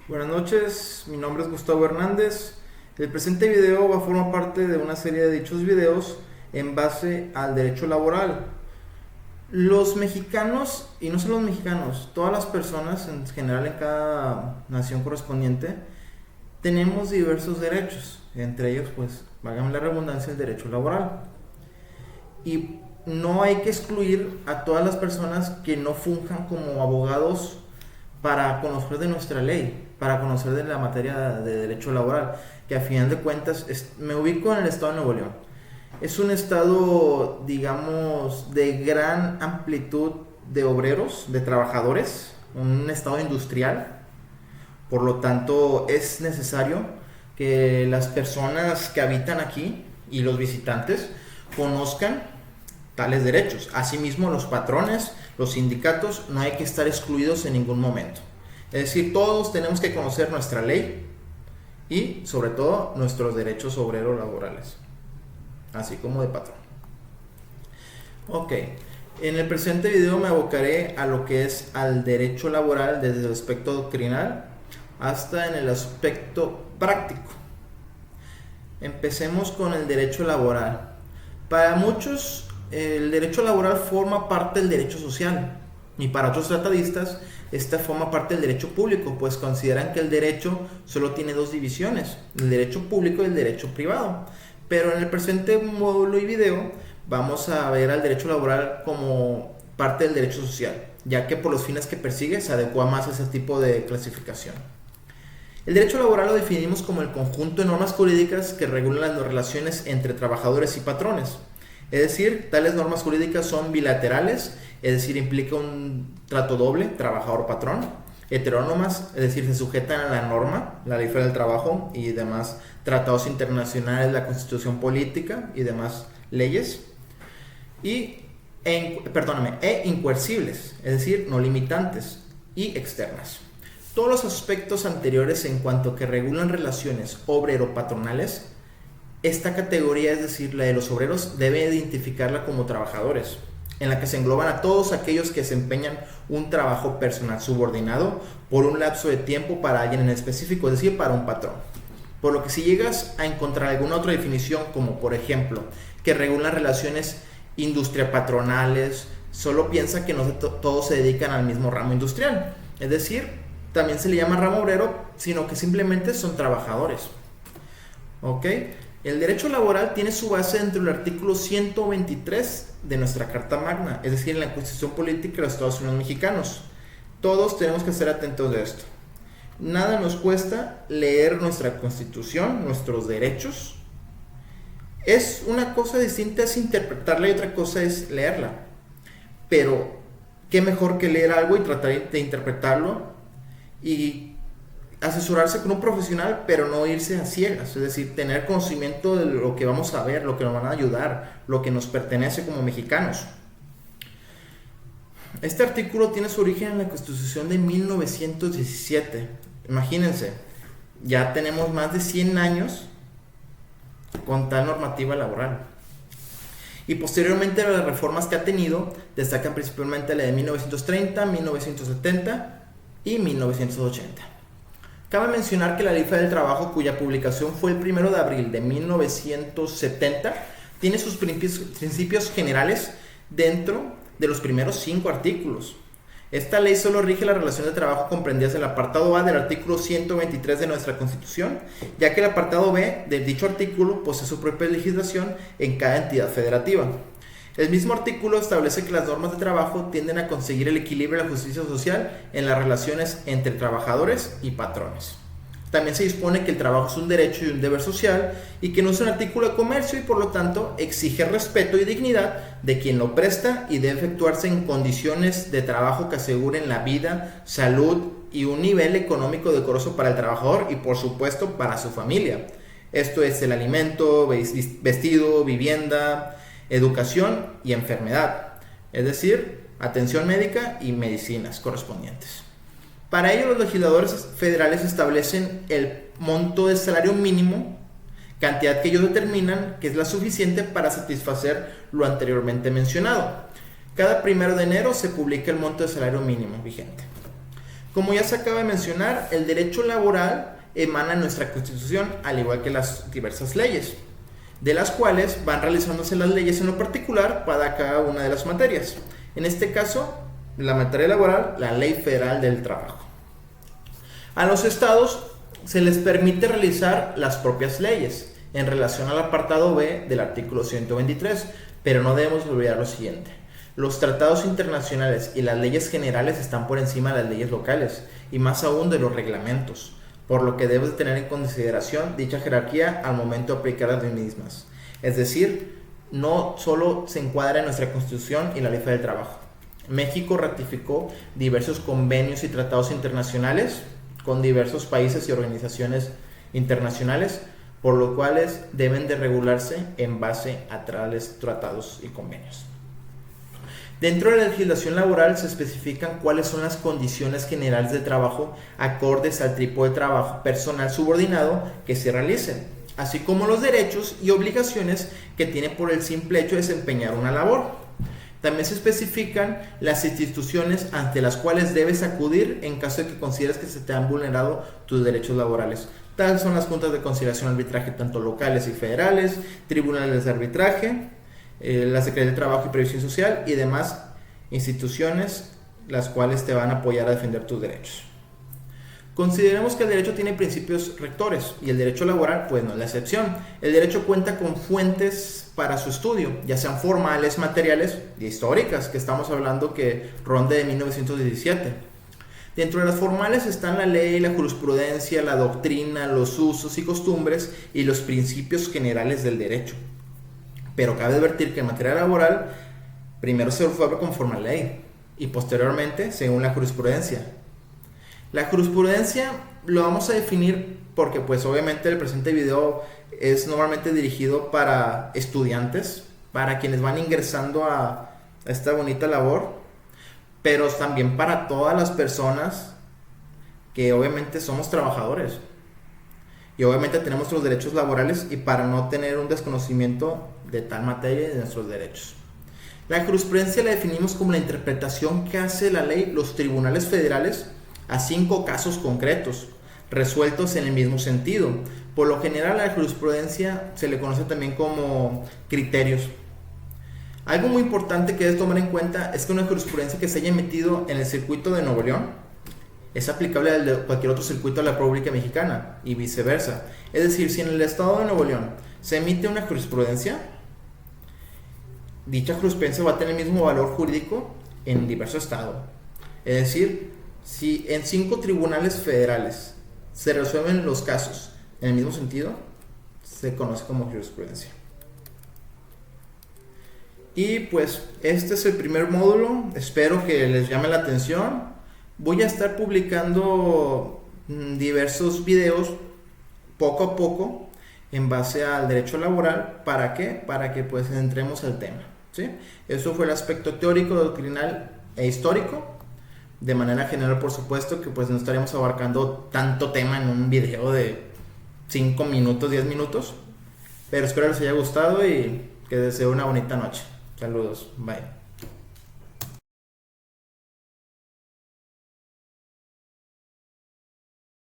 Buenas noches, mi nombre es Gustavo Hernández. El presente video va a formar parte de una serie de dichos videos en base al derecho laboral. Los mexicanos, y no solo los mexicanos, todas las personas en general en cada nación correspondiente, tenemos diversos derechos. Entre ellos, pues, válgame la redundancia, el derecho laboral. Y no hay que excluir a todas las personas que no funjan como abogados para conocer de nuestra ley, para conocer de la materia de derecho laboral, que a final de cuentas me ubico en el estado de Nuevo León. Es un estado, digamos, de gran amplitud de obreros, de trabajadores, un estado industrial. Por lo tanto, es necesario que las personas que habitan aquí y los visitantes conozcan tales derechos. Asimismo, los patrones, los sindicatos, no hay que estar excluidos en ningún momento. Es decir, todos tenemos que conocer nuestra ley y, sobre todo, nuestros derechos obreros laborales, así como de patrón. Ok, en el presente video me abocaré a lo que es al derecho laboral desde el aspecto doctrinal hasta en el aspecto práctico. Empecemos con el derecho laboral. Para muchos, el derecho laboral forma parte del derecho social, y para otros tratadistas, esta forma parte del derecho público, pues consideran que el derecho solo tiene dos divisiones, el derecho público y el derecho privado. Pero en el presente módulo y video vamos a ver al derecho laboral como parte del derecho social, ya que por los fines que persigue se adecua más a ese tipo de clasificación. El derecho laboral lo definimos como el conjunto de normas jurídicas que regulan las relaciones entre trabajadores y patrones. Es decir, tales normas jurídicas son bilaterales, es decir, implica un trato doble, trabajador-patrón; heterónomas, es decir, se sujetan a la norma, la ley federal del trabajo y demás tratados internacionales, la constitución política y demás leyes; e incoercibles, es decir, no limitantes; y externas. Todos los aspectos anteriores en cuanto que regulan relaciones obrero-patronales, esta categoría, es decir, la de los obreros, debe identificarla como trabajadores, en la que se engloban a todos aquellos que desempeñan un trabajo personal subordinado por un lapso de tiempo para alguien en específico, es decir, para un patrón. Por lo que si llegas a encontrar alguna otra definición, como por ejemplo, que regulan relaciones industria-patronales, solo piensa que no todos se dedican al mismo ramo industrial, es decir, también se le llama ramo obrero, sino que simplemente son trabajadores. ¿Ok? El derecho laboral tiene su base dentro del artículo 123 de nuestra Carta Magna, es decir, en la Constitución Política de los Estados Unidos Mexicanos. Todos tenemos que estar atentos de esto. Nada nos cuesta leer nuestra Constitución, nuestros derechos. Es una cosa distinta es interpretarla y otra cosa es leerla. Pero, ¿qué mejor que leer algo y tratar de interpretarlo y asesorarse con un profesional, pero no irse a ciegas? Es decir, tener conocimiento de lo que vamos a ver, lo que nos van a ayudar, lo que nos pertenece como mexicanos. Este artículo tiene su origen en la Constitución de 1917. Imagínense, ya tenemos más de 100 años con tal normativa laboral. Y posteriormente las reformas que ha tenido destacan principalmente la de 1930, 1970 y 1980. Cabe mencionar que la Ley Federal del Trabajo, cuya publicación fue el 1 de abril de 1970, tiene sus principios generales dentro de los primeros 5 artículos. Esta ley solo rige la relación de trabajo comprendidas en el apartado A del artículo 123 de nuestra Constitución, ya que el apartado B de dicho artículo posee su propia legislación en cada entidad federativa. El mismo artículo establece que las normas de trabajo tienden a conseguir el equilibrio y la justicia social en las relaciones entre trabajadores y patrones. También se dispone que el trabajo es un derecho y un deber social y que no es un artículo de comercio y por lo tanto exige respeto y dignidad de quien lo presta y debe efectuarse en condiciones de trabajo que aseguren la vida, salud y un nivel económico decoroso para el trabajador y por supuesto para su familia. Esto es el alimento, vestido, vivienda, educación y enfermedad, es decir, atención médica y medicinas correspondientes. Para ello, los legisladores federales establecen el monto del salario mínimo, cantidad que ellos determinan que es la suficiente para satisfacer lo anteriormente mencionado. Cada 1 de enero se publica el monto de salario mínimo vigente. Como ya se acaba de mencionar, el derecho laboral emana de nuestra Constitución, al igual que las diversas leyes, de las cuales van realizándose las leyes en lo particular para cada una de las materias. En este caso, la materia laboral, la Ley Federal del Trabajo. A los estados se les permite realizar las propias leyes en relación al apartado B del artículo 123, pero no debemos olvidar lo siguiente: los tratados internacionales y las leyes generales están por encima de las leyes locales y más aún de los reglamentos, por lo que debes tener en consideración dicha jerarquía al momento de aplicar las mismas. Es decir, no solo se encuadra en nuestra Constitución y la Ley Federal del Trabajo. México ratificó diversos convenios y tratados internacionales con diversos países y organizaciones internacionales, por lo cuales deben de regularse en base a tales tratados y convenios. Dentro de la legislación laboral se especifican cuáles son las condiciones generales de trabajo acordes al tipo de trabajo personal subordinado que se realicen, así como los derechos y obligaciones que tiene por el simple hecho de desempeñar una labor. También se especifican las instituciones ante las cuales debes acudir en caso de que consideres que se te han vulnerado tus derechos laborales. Tales son las juntas de conciliación y arbitraje tanto locales y federales, tribunales de arbitraje, la Secretaría de Trabajo y Previsión Social y demás instituciones las cuales te van a apoyar a defender tus derechos. Consideremos que el derecho tiene principios rectores y el derecho laboral pues no es la excepción. El derecho cuenta con fuentes para su estudio, ya sean formales, materiales y históricas, que estamos hablando que ronde de 1917. Dentro de las formales están la ley, la jurisprudencia, la doctrina, los usos y costumbres y los principios generales del derecho. Pero cabe advertir que en materia laboral primero se fue conforme a la ley y posteriormente según la jurisprudencia. La jurisprudencia lo vamos a definir porque pues obviamente el presente video es normalmente dirigido para estudiantes, para quienes van ingresando a esta bonita labor, pero también para todas las personas que obviamente somos trabajadores y obviamente tenemos los derechos laborales y para no tener un desconocimiento de tal materia y de nuestros derechos. La jurisprudencia la definimos como la interpretación que hace la ley los tribunales federales a 5 casos concretos, resueltos en el mismo sentido. Por lo general, a la jurisprudencia se le conoce también como criterios. Algo muy importante que debes tomar en cuenta es que una jurisprudencia que se haya emitido en el circuito de Nuevo León es aplicable al de cualquier otro circuito de la República Mexicana y viceversa. Es decir, si en el estado de Nuevo León se emite una jurisprudencia, dicha jurisprudencia va a tener el mismo valor jurídico en diverso estado. Es decir, si en 5 tribunales federales se resuelven los casos en el mismo sentido, se conoce como jurisprudencia. Y pues este es el primer módulo, espero que les llame la atención. Voy a estar publicando diversos videos poco a poco en base al derecho laboral. ¿Para qué? Para que pues entremos al tema, ¿sí? Eso fue el aspecto teórico, doctrinal e histórico. De manera general, por supuesto, que pues no estaremos abarcando tanto tema en un video de 5 minutos, 10 minutos. Pero espero les haya gustado y que deseo una bonita noche. Saludos, bye.